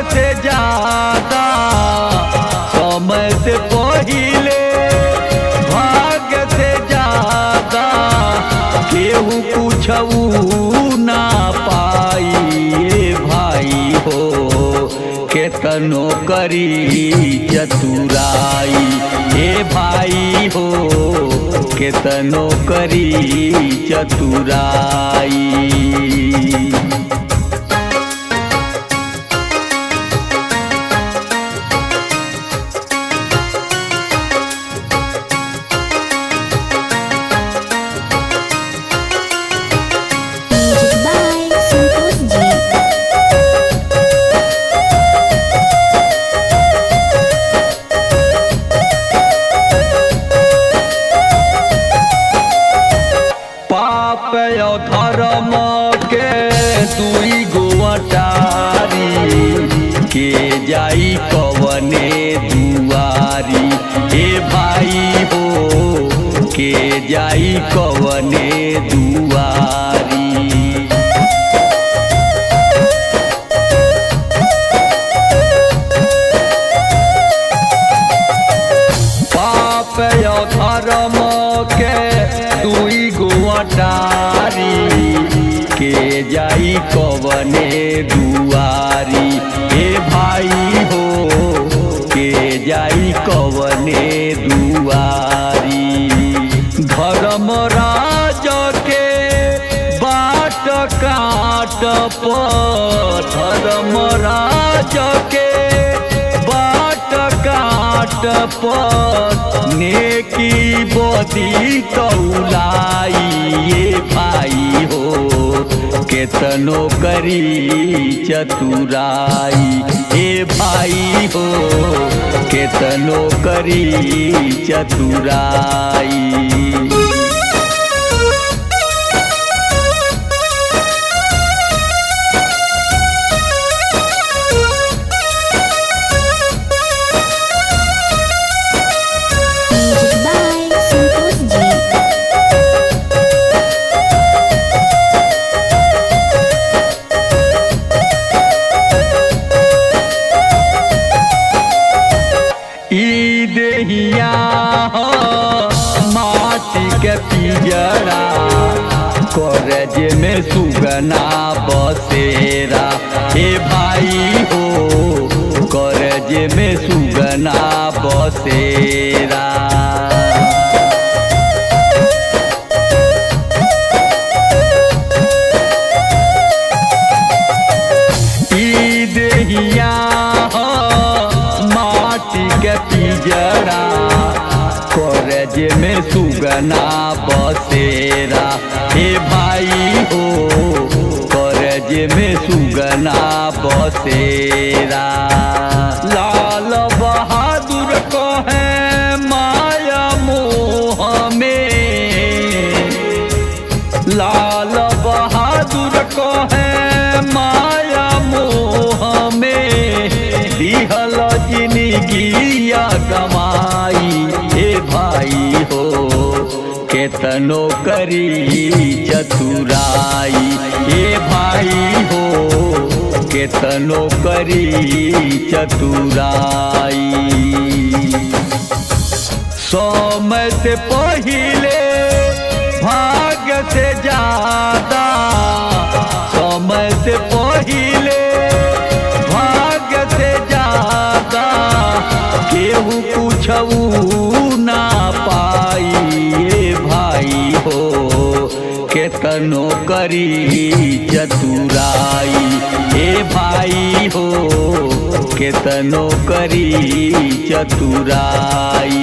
से ज्यादा समय से पहिले भाग्य से ज्यादा केहू पूछऊ ना पाई भाई हो केतनो करी चतुराई हे भाई हो केतनो करी चतुराई। धर्म के दुई गोटारी के जाई कवने दुआरी हे भाई हो के जाई कवने दुआरी। पाप धर्म के दुई गोटारी के जाई कवने दुआरी हे भाई हो के जाई कवने दुआरी। धर्मराज के बाट काट पर धर्मराज के बाट काट पर नेकी बदी कौलाई ये भाई हो केतनो करी चतुराई हे भाई हो केतनो करी चतुराई। देहिया माटी के पिजरा करज में सुगना बसेरा हे भाई हो करज में सुगना बसेरा। ई देहिया के पिजरा करज में सुगना बसेरा हे भाई हो करज में सुगना बसेरा। लाल बहादुर को है माया मोह में लाल बहादुर को है माया मोह में दिहल जिंदगिया गमाई हे भाई हो केतनो करी चतुराई हे भाई हो केतनो करी चतुराई। समय से पहिले भाग्य से ज्यादा समय से पहिले भाग्य से ज्यादा केहू पूछऊ ना पाई भाई हो केतनो करी चतुराई हे भाई हो केतनो करी चतुराई।